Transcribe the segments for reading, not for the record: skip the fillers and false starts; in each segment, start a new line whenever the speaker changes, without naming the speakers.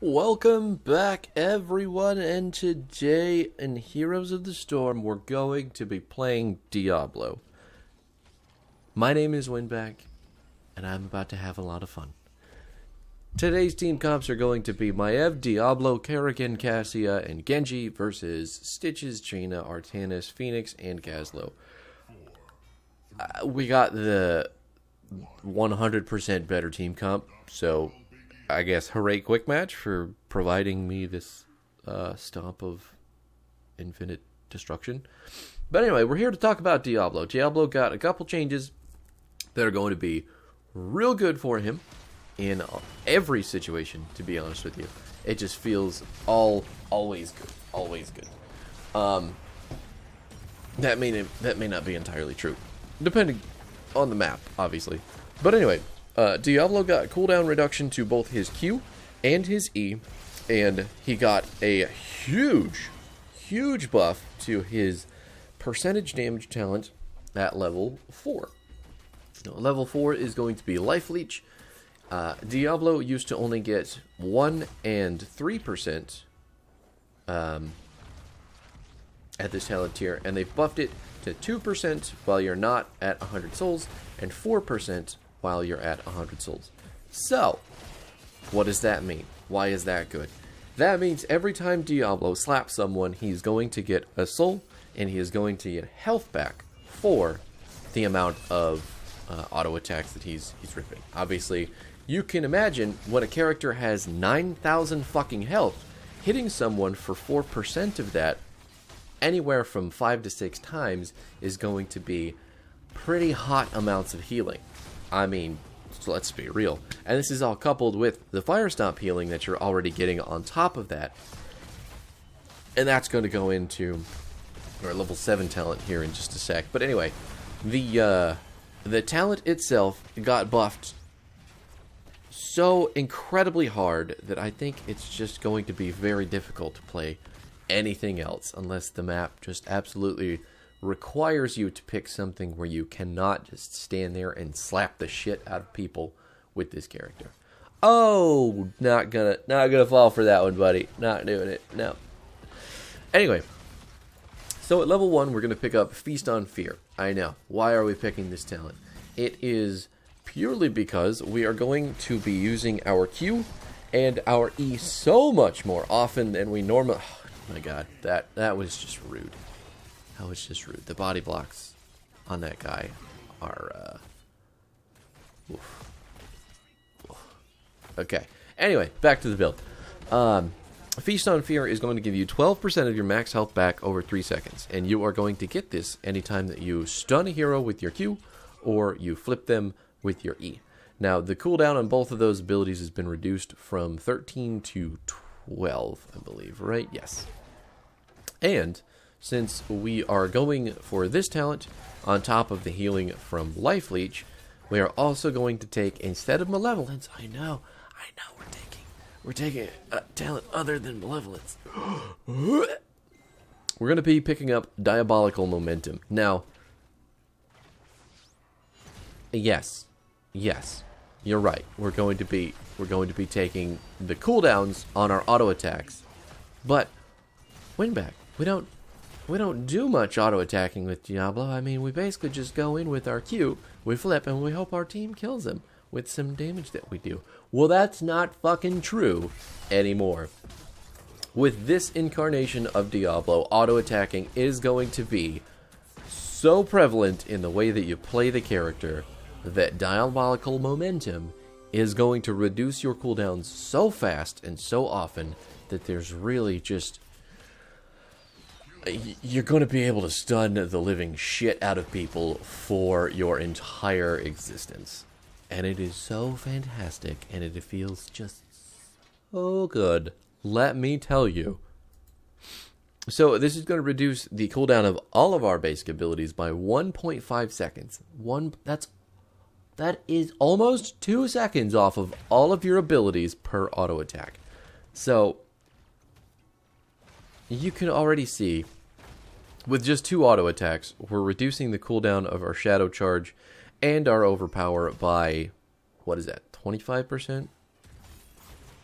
Welcome back, everyone, and today in Heroes of the Storm, we're going to be playing Diablo. My name is Winback, and I'm about to have a lot of fun. Today's team comps are going to be Maiev, Diablo, Kerrigan, Cassia, and Genji versus Stitches, Jaina, Artanis, Phoenix, and Gazlo. We got the 100% better team comp, so I guess hooray quick match for providing me this stomp of infinite destruction. But anyway, we're here to talk about Diablo. Diablo got a couple changes that are going to be real good for him in every situation, to be honest with you. It just feels always good. Always good. That may not be entirely true, depending on the map, obviously. But anyway, Diablo got cooldown reduction to both his Q and his E, and he got a huge buff to his percentage damage talent at level 4. Now, level 4 is going to be Life Leech. Diablo used to only get 1 and 3% at this talent tier, and they buffed it to 2% while you're not at 100 souls, and 4% while you're at 100 souls. So, what does that mean? Why is that good? That means every time Diablo slaps someone, he's going to get a soul, and he is going to get health back for the amount of auto attacks that he's ripping. Obviously, you can imagine when a character has 9,000 fucking health, hitting someone for 4% of that, anywhere from 5 to 6 times, is going to be pretty hot amounts of healing. I mean, let's be real. And this is all coupled with the Fire Stomp healing that you're already getting on top of that. And that's going to go into our level 7 talent here in just a sec. But anyway, the talent itself got buffed so incredibly hard that I think it's just going to be very difficult to play anything else unless the map just absolutely requires you to pick something where you cannot just stand there and slap the shit out of people with this character. Oh, not gonna fall for that one, buddy. Not doing it. No. Anyway, so at level 1, we're gonna pick up Feast on Fear. I know. Why are we picking this talent? It is purely because we are going to be using our Q and our E so much more often than we normally. Oh my god, that was just rude. That was just rude. The body blocks on that guy are, oof. Okay. Anyway, back to the build. Feast on Fear is going to give you 12% of your max health back over 3 seconds. And you are going to get this anytime that you stun a hero with your Q or you flip them with your E. Now, the cooldown on both of those abilities has been reduced from 13 to 12, I believe, right? Yes. And since we are going for this talent on top of the healing from Life Leech, we are also going to take, instead of Malevolence, I know, we're taking a talent other than Malevolence. We're going to be picking up Diabolical Momentum. Now, yes, you're right. We're going to be taking the cooldowns on our auto attacks, but Winback, we don't do much auto attacking with Diablo. I mean, we basically just go in with our Q, we flip, and we hope our team kills them with some damage that we do. Well, that's not fucking true anymore. With this incarnation of Diablo, auto attacking is going to be so prevalent in the way that you play the character that Diabolical Momentum is going to reduce your cooldowns so fast and so often that there's really just... You're going to be able to stun the living shit out of people for your entire existence. And it is so fantastic, and it feels just so good. Let me tell you. So this is going to reduce the cooldown of all of our basic abilities by 1.5 seconds. That is almost 2 seconds off of all of your abilities per auto attack. So you can already see, with just 2 auto attacks, we're reducing the cooldown of our Shadow Charge and our Overpower by, what is that, 25%?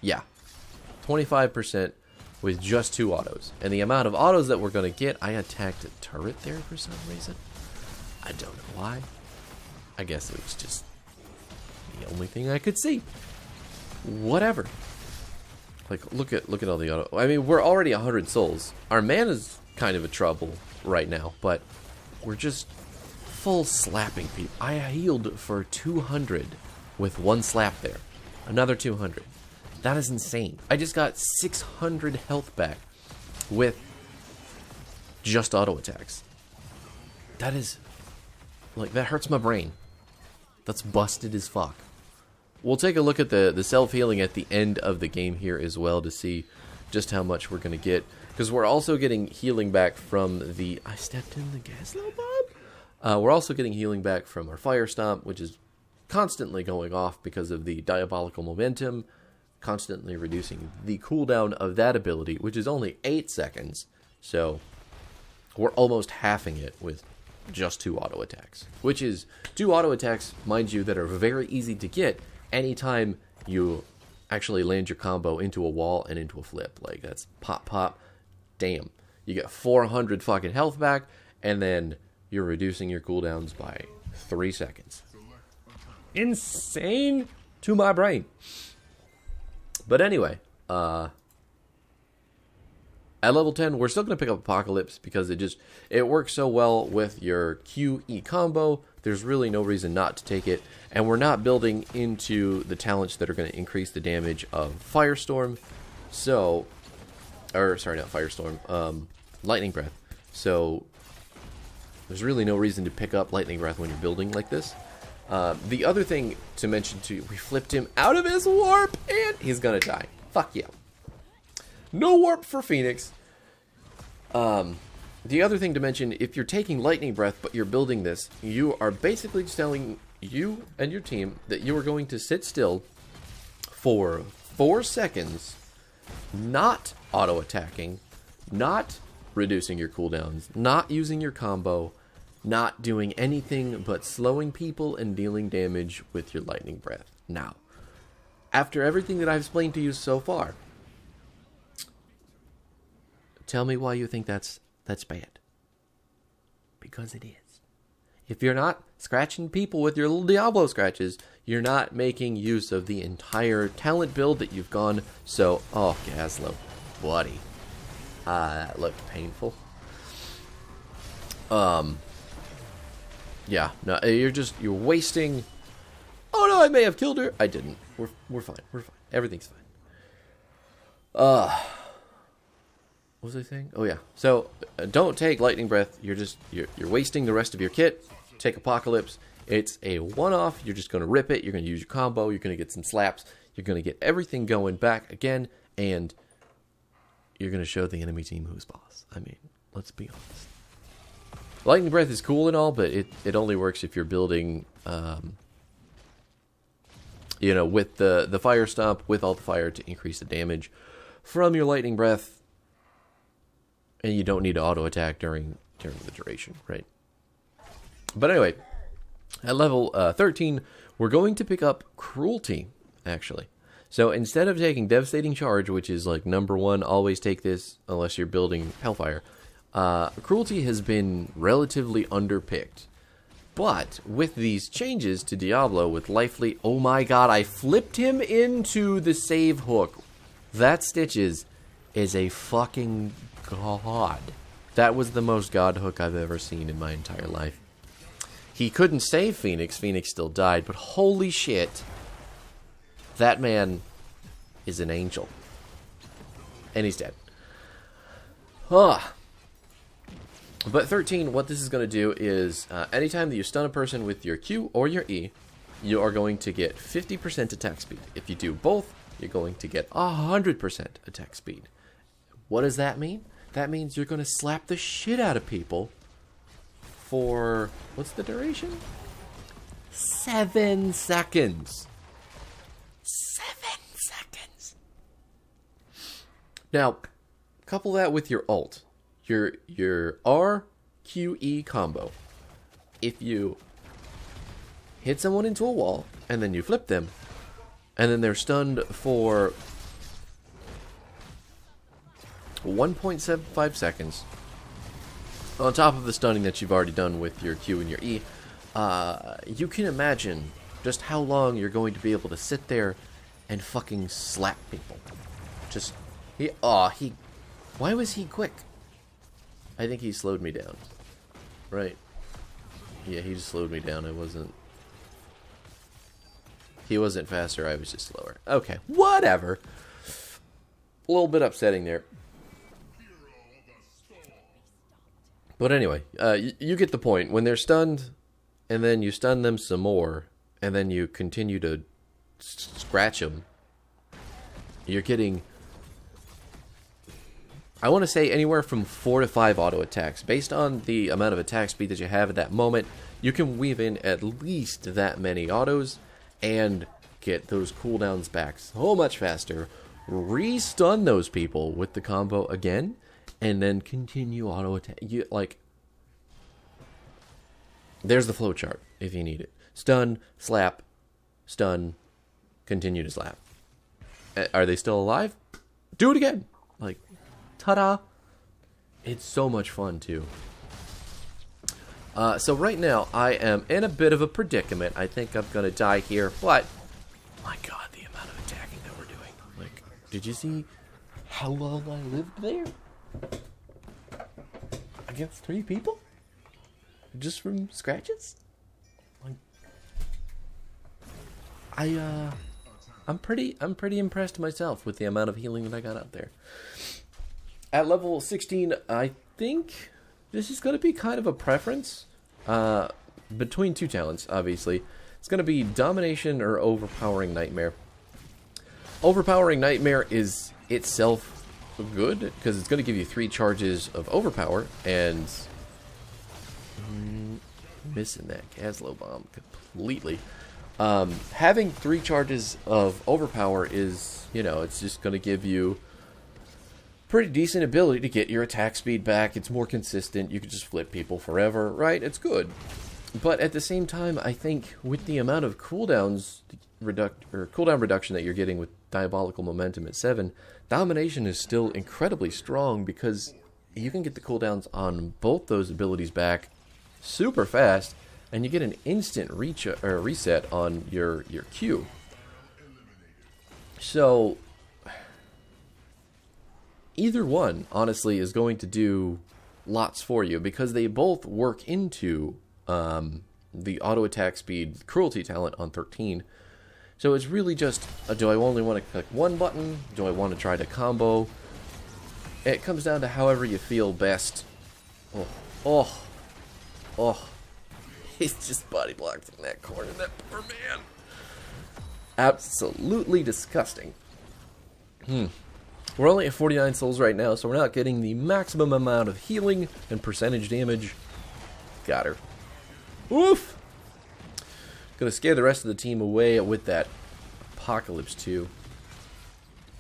Yeah, 25% with just 2 autos. And the amount of autos that we're going to get, I attacked a turret there for some reason. I don't know why. I guess it was just the only thing I could see. Whatever. Like, look at all the auto. I mean, we're already 100 souls. Our mana's kind of a trouble right now, but we're just full slapping people. I healed for 200 with 1 slap there. Another 200. That is insane. I just got 600 health back with just auto attacks. That is, like, that hurts my brain. That's busted as fuck. We'll take a look at the self-healing at the end of the game here as well to see just how much we're going to get. Because we're also getting healing back from the... I stepped in the gas bomb? We're also getting healing back from our Fire Stomp, which is constantly going off because of the Diabolical Momentum, constantly reducing the cooldown of that ability, which is only 8 seconds. So we're almost halving it with just 2 auto attacks. Which is 2 auto attacks, mind you, that are very easy to get anytime you actually land your combo into a wall and into a flip. Like, that's pop, pop, damn. You get 400 fucking health back, and then you're reducing your cooldowns by 3 seconds. Insane to my brain. But anyway, at level 10, we're still going to pick up Apocalypse because it works so well with your QE combo. There's really no reason not to take it. And we're not building into the talents that are going to increase the damage of Firestorm. So, or sorry, not Firestorm, Lightning Breath. So, there's really no reason to pick up Lightning Breath when you're building like this. The other thing to mention too, we flipped him out of his warp and he's gonna die. Fuck yeah. No warp for Phoenix. The other thing to mention, if you're taking Lightning Breath but you're building this, you are basically just telling you and your team that you are going to sit still for 4 seconds, not auto-attacking, not reducing your cooldowns, not using your combo, not doing anything but slowing people and dealing damage with your Lightning Breath. Now, after everything that I've explained to you so far, tell me why you think that's bad. Because it is. If you're not scratching people with your little Diablo scratches, you're not making use of the entire talent build that you've gone so... Oh, Gaslow, buddy. That looked painful. Yeah, no, you're wasting... Oh no, I may have killed her. I didn't. We're fine. We're fine. Everything's fine. What was I saying? Oh yeah. So don't take Lightning Breath. You're wasting the rest of your kit. Take Apocalypse. It's a one-off. You're just going to rip it. You're going to use your combo. You're going to get some slaps. You're going to get everything going back again, and you're going to show the enemy team who's boss. I mean, let's be honest. Lightning Breath is cool and all, but it only works if you're building, with the Fire Stomp, with all the fire to increase the damage from your Lightning Breath, and you don't need to auto-attack during the duration, right? But anyway, at level 13, we're going to pick up Cruelty, actually. So instead of taking Devastating Charge, which is like number 1, always take this unless you're building Hellfire, Cruelty has been relatively underpicked. But with these changes to Diablo with Lifely, oh my god, I flipped him into the save hook. That Stitches is a fucking god. That was the most god hook I've ever seen in my entire life. He couldn't save Phoenix. Phoenix still died, but holy shit. That man is an angel. And he's dead. Ah. But 13, what this is going to do is, anytime that you stun a person with your Q or your E, you are going to get 50% attack speed. If you do both, you're going to get 100% attack speed. What does that mean? That means you're going to slap the shit out of people for, what's the duration? 7 seconds. 7 seconds. Now, couple that with your ult. Your RQE combo. If you hit someone into a wall, and then you flip them, and then they're stunned for 1.75 seconds. On top of the stunning that you've already done with your Q and your E, you can imagine just how long you're going to be able to sit there and fucking slap people. Just, why was he quick? I think he slowed me down. Right. Yeah, he just slowed me down. He wasn't faster, I was just slower. Okay, whatever. A little bit upsetting there. But anyway, you get the point. When they're stunned, and then you stun them some more, and then you continue to scratch them, you're getting, I want to say, anywhere from 4 to 5 auto attacks. Based on the amount of attack speed that you have at that moment, you can weave in at least that many autos and get those cooldowns back so much faster. Re-stun those people with the combo again, and then continue auto attack. There's the flowchart if you need it. Stun, slap, stun, continue to slap. Are they still alive? Do it again. Like, ta-da. It's so much fun too. So right now I am in a bit of a predicament. I think I'm gonna die here, but my God, the amount of attacking that we're doing. Like, did you see how long I lived there? Against 3 people? Just from scratches? Like, I'm pretty impressed myself with the amount of healing that I got out there. At level 16, I think this is going to be kind of a preference between 2 talents, obviously. It's going to be Domination or Overpowering Nightmare. Overpowering Nightmare is itself good, because it's going to give you 3 charges of Overpower, and missing that Caslow bomb completely. Having 3 charges of Overpower is, it's just going to give you pretty decent ability to get your attack speed back. It's more consistent. You can just flip people forever, right? It's good. But at the same time, I think with the amount of cooldown reduction that you're getting with Diabolical Momentum at 7, Domination is still incredibly strong, because you can get the cooldowns on both those abilities back super fast, and you get an instant reset on your Q. So either one, honestly, is going to do lots for you, because they both work into the auto attack speed cruelty talent on 13. So it's really just, do I only want to click one button? Do I want to try to combo? It comes down to however you feel best. Oh. He's just body blocked in that corner, that poor man. Absolutely disgusting. We're only at 49 souls right now, so we're not getting the maximum amount of healing and percentage damage. Got her. Woof! Gonna scare the rest of the team away with that Apocalypse 2.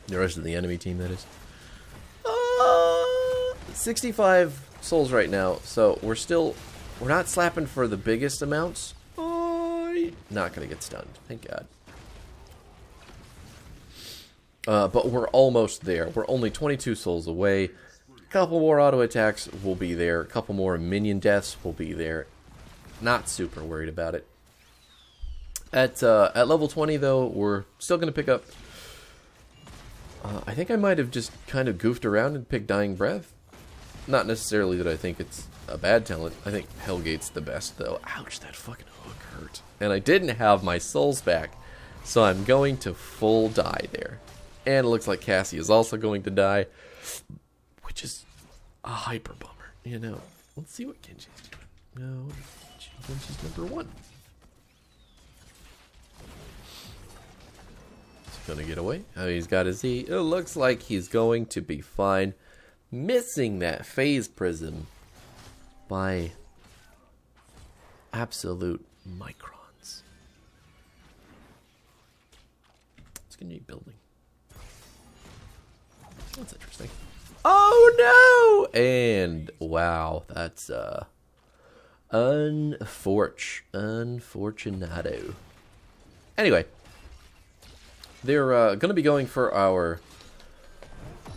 The rest of the enemy team, that is. 65 souls right now, so we're not slapping for the biggest amounts. Not gonna get stunned, thank God. But we're almost there. We're only 22 souls away. A couple more auto attacks will be there. A couple more minion deaths will be there. Not super worried about it. At level 20, though, we're still going to pick up... I think I might have just kind of goofed around and picked Dying Breath. Not necessarily that I think it's a bad talent. I think Hellgate's the best, though. Ouch, that fucking hook hurt. And I didn't have my souls back, so I'm going to full die there. And it looks like Cassie is also going to die, which is a hyper bummer, Let's see what Genji's doing. No, Genji's number 1. Is he going to get away? Oh, he's got his E. It looks like he's going to be fine. Missing that phase prism by absolute microns. It's going to be building. That's interesting. Oh no! And wow, that's unfortunato. Anyway, they're gonna be going for our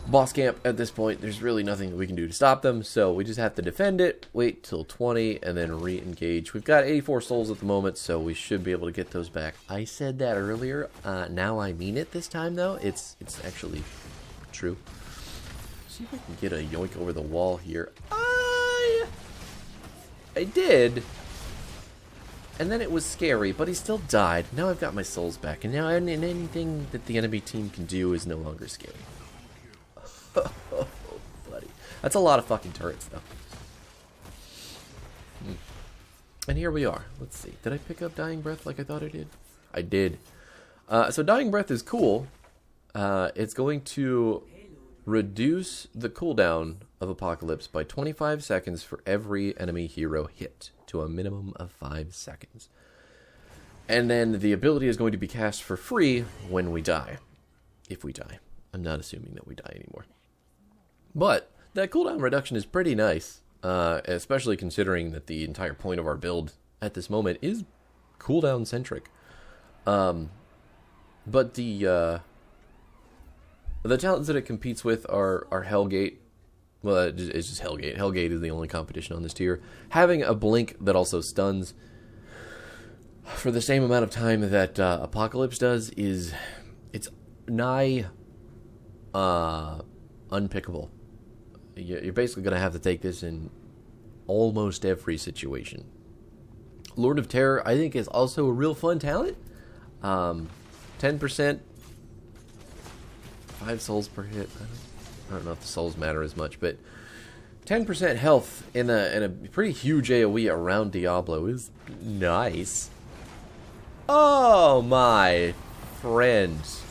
boss camp at this point. There's really nothing that we can do to stop them, so we just have to defend it, wait till 20, and then re-engage. We've got 84 souls at the moment, so we should be able to get those back. I said that earlier. Now I mean it this time, though. It's actually true. See if I can get a yoink over the wall here. I did. And then it was scary, but he still died. Now I've got my souls back, and now anything that the enemy team can do is no longer scary. Oh, buddy. That's a lot of fucking turrets, though. And here we are. Let's see. Did I pick up Dying Breath like I thought I did? I did. So Dying Breath is cool. It's going to reduce the cooldown of Apocalypse by 25 seconds for every enemy hero hit, to a minimum of 5 seconds. And then the ability is going to be cast for free when we die. If we die. I'm not assuming that we die anymore. But that cooldown reduction is pretty nice, especially considering that the entire point of our build at this moment is cooldown centric. But the talents that it competes with are Hellgate. Well, it's just Hellgate. Hellgate is the only competition on this tier. Having a blink that also stuns for the same amount of time that Apocalypse does it's nigh unpickable. You're basically going to have to take this in almost every situation. Lord of Terror, I think, is also a real fun talent. 10%, 5 souls per hit. I don't know if the souls matter as much, but 10% health in a pretty huge AoE around Diablo is nice. Oh my friends.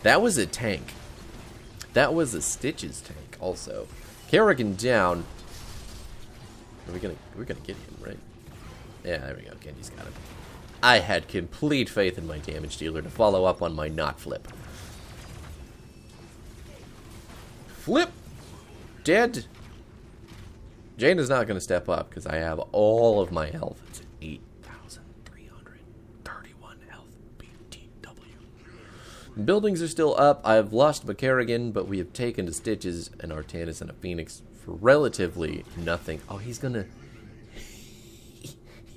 That was a tank. That was a Stitches tank also. Kerrigan down. We're gonna get him, right? Yeah, there we go. Genji's got him. I had complete faith in my damage dealer to follow up on my not flip. Flip! Dead! Jane is not going to step up because I have all of my health. It's 8,331 health. BTW. Buildings are still up. I've lost McCarrigan, but we have taken to Stitches and Artanis and a Phoenix for relatively nothing. Oh, he's going to...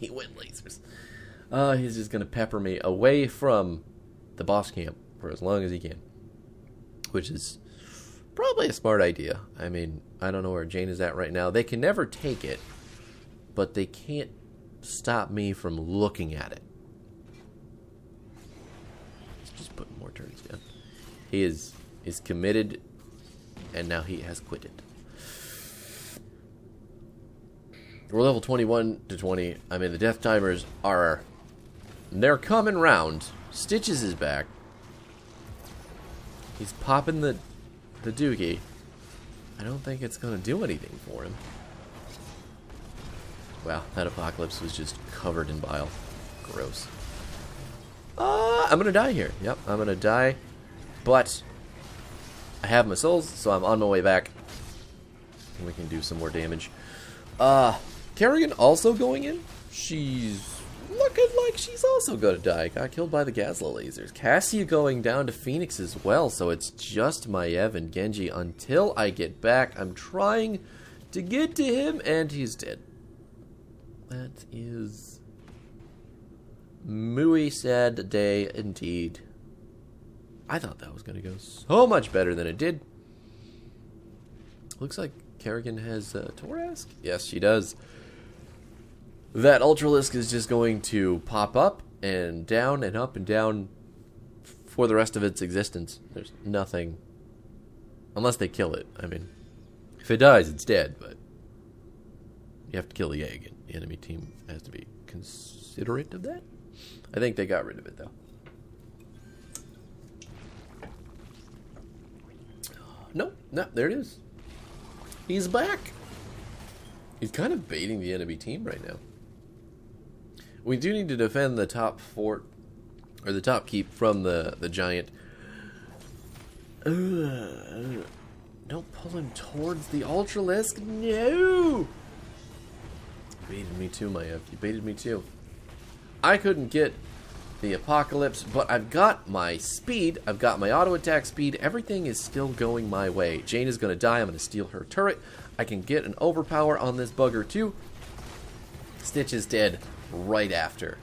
he went lasers. He's just going to pepper me away from the boss camp for as long as he can. Which is... probably a smart idea. I mean, I don't know where Jane is at right now. They can never take it, but they can't stop me from looking at it. Let's just put more turns down. He is committed, and now he has quitted. We're level 21 to 20. I mean, the death timers are... they're coming round. Stitches is back. He's popping the doogie. I don't think it's going to do anything for him. Wow, that Apocalypse was just covered in bile. Gross. I'm going to die here. Yep, I'm going to die. But I have my souls, so I'm on my way back. And we can do some more damage. Kerrigan also going in. She's looking like she's also going to die. Got killed by the Gazla lasers. Cassia going down to Phoenix as well, so it's just Maiev and Genji until I get back. I'm trying to get to him, and he's dead. That is muy sad day indeed. I thought that was going to go so much better than it did. Looks like Kerrigan has Torask. Yes, she does. That Ultralisk is just going to pop up and up and down for the rest of its existence. There's nothing... unless they kill it. I mean, if it dies, it's dead, but... you have to kill the egg, and the enemy team has to be considerate of that. I think they got rid of it, though. No, there it is. He's back! He's kind of baiting the enemy team right now. We do need to defend the top fort, or the top keep from the giant. Don't pull him towards the Ultralisk. No! You baited me too, Maiev. You baited me too. I couldn't get the Apocalypse, but I've got my speed, I've got my auto attack speed, everything is still going my way. Jane is going to die, I'm going to steal her turret. I can get an overpower on this bugger too. Stitch is dead right after.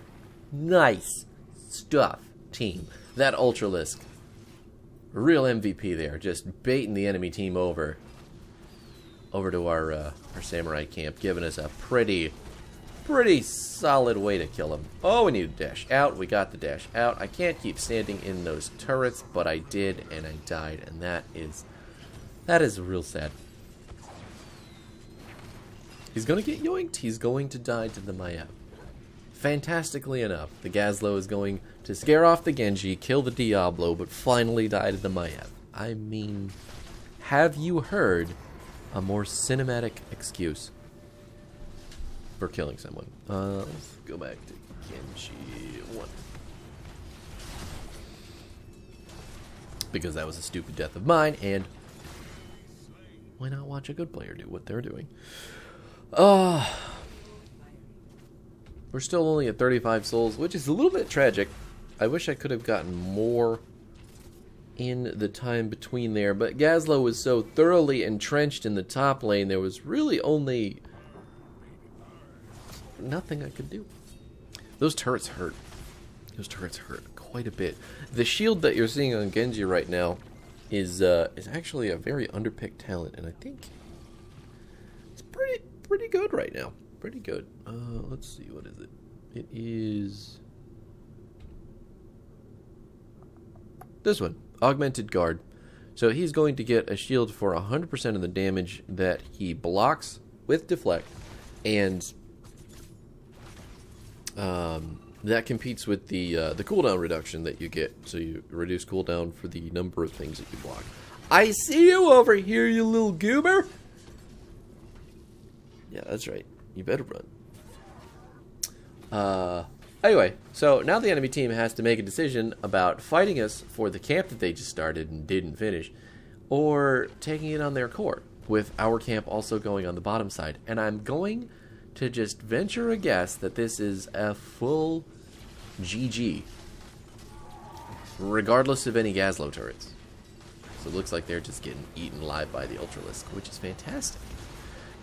Nice stuff, team. That Ultralisk, real MVP there, just baiting the enemy team over to our samurai camp, giving us a pretty solid way to kill him. Oh, we need to dash out. We got the dash out. I can't keep standing in those turrets, but I did, and I died, and that is real sad. He's gonna get yoinked. He's going to die to the Maiev. Fantastically enough, the Gazlo is going to scare off the Genji, kill the Diablo, but finally die to the Maiev. I mean, have you heard a more cinematic excuse for killing someone? Let's go back to Genji 1. Because that was a stupid death of mine, and why not watch a good player do what they're doing? We're still only at 35 souls, which is a little bit tragic. I wish I could have gotten more in the time between there, but Gazlo was so thoroughly entrenched in the top lane, there was really only nothing I could do. Those turrets hurt. Those turrets hurt quite a bit. The shield that you're seeing on Genji right now is actually a very underpicked talent, and I think it's pretty good right now. Pretty good. Let's see, what is it? It is this one, Augmented Guard. So he's going to get a shield for 100% of the damage that he blocks with deflect, and that competes with the cooldown reduction that you get. So you reduce cooldown for the number of things that you block. I see you over here, you little goober. Yeah, that's right. You better run. Anyway, so now the enemy team has to make a decision about fighting us for the camp that they just started and didn't finish, or taking it on their core, with our camp also going on the bottom side. And I'm going to just venture a guess that this is a full GG, regardless of any Gazlo turrets. So it looks like they're just getting eaten alive by the Ultralisk, which is fantastic.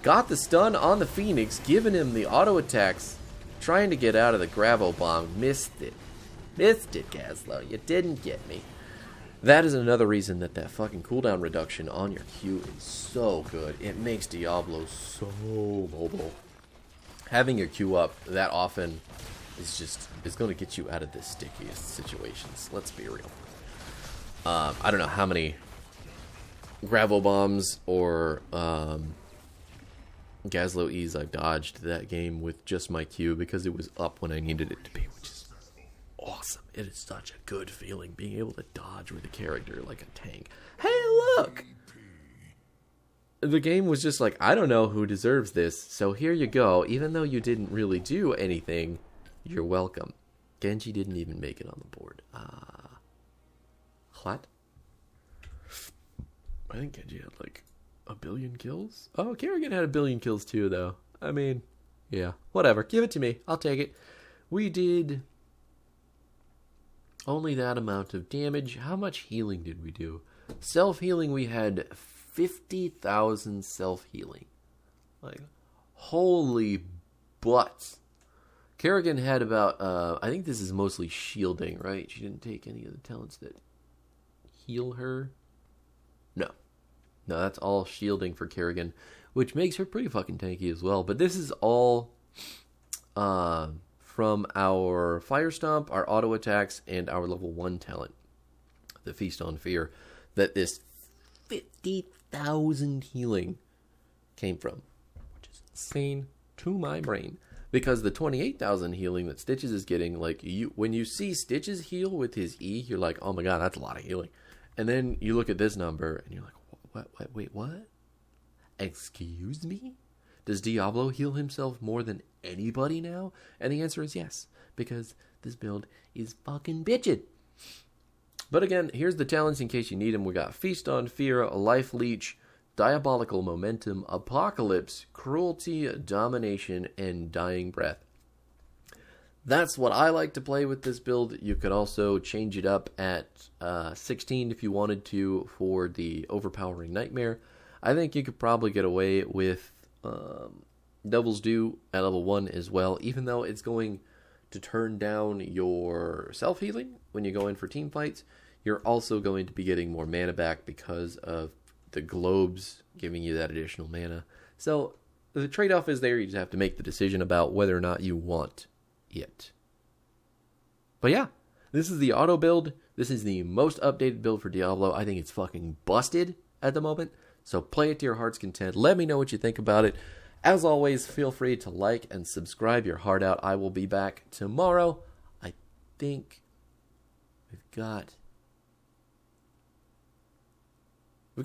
Got the stun on the Phoenix, giving him the auto attacks, trying to get out of the Gravo Bomb. Missed it. Missed it, Gazlo. You didn't get me. That is another reason that fucking cooldown reduction on your Q is so good. It makes Diablo so mobile. Having your Q up that often is going to get you out of the stickiest situations. Let's be real. I don't know how many Gravo Bombs or Gazlo E's I dodged that game with just my Q because it was up when I needed it to be, which is awesome. It is such a good feeling being able to dodge with a character like a tank. Hey, look! The game was just like, I don't know who deserves this, so here you go. Even though you didn't really do anything, you're welcome. Genji didn't even make it on the board. What? I think Genji had like 1 billion kills? Oh, Kerrigan had 1 billion kills too, though. I mean, yeah, whatever. Give it to me. I'll take it. We did only that amount of damage. How much healing did we do? Self-healing, we had 50,000 self-healing. Like, holy butts. Kerrigan had about, I think this is mostly shielding, right? She didn't take any of the talents that heal her. No, that's all shielding for Kerrigan, which makes her pretty fucking tanky as well. But this is all from our Fire Stomp, our auto attacks, and our level 1 talent, the Feast on Fear, that this 50,000 healing came from, which is insane to my brain. Because the 28,000 healing that Stitches is getting, like, when you see Stitches heal with his E, you're like, oh my god, that's a lot of healing. And then you look at this number, and you're like, wait, what? Excuse me? Does Diablo heal himself more than anybody now? And the answer is yes, because this build is fucking bitchin'. But again, here's the talents in case you need them. We got Feast on Fear, Life Leech, Diabolical Momentum, Apocalypse, Cruelty, Domination, and Dying Breath. that's what I like to play with this build. You could also change it up at 16 if you wanted to for the overpowering nightmare. I think you could probably get away with Devil's Due at level 1 as well, even though it's going to turn down your self-healing when you go in for team fights. You're also going to be getting more mana back because of the globes giving you that additional mana. So the trade-off is there. You just have to make the decision about whether or not you want it. But yeah, this is the auto build. This is the most updated build for Diablo. I think it's fucking busted at the moment. So play it to your heart's content. Let me know what you think about it. As always, feel free to like and subscribe your heart out. I will be back tomorrow. I think we've got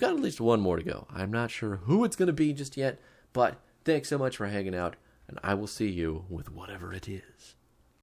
at least one more to go. I'm not sure who it's going to be just yet, but thanks so much for hanging out, and I will see you with whatever it is.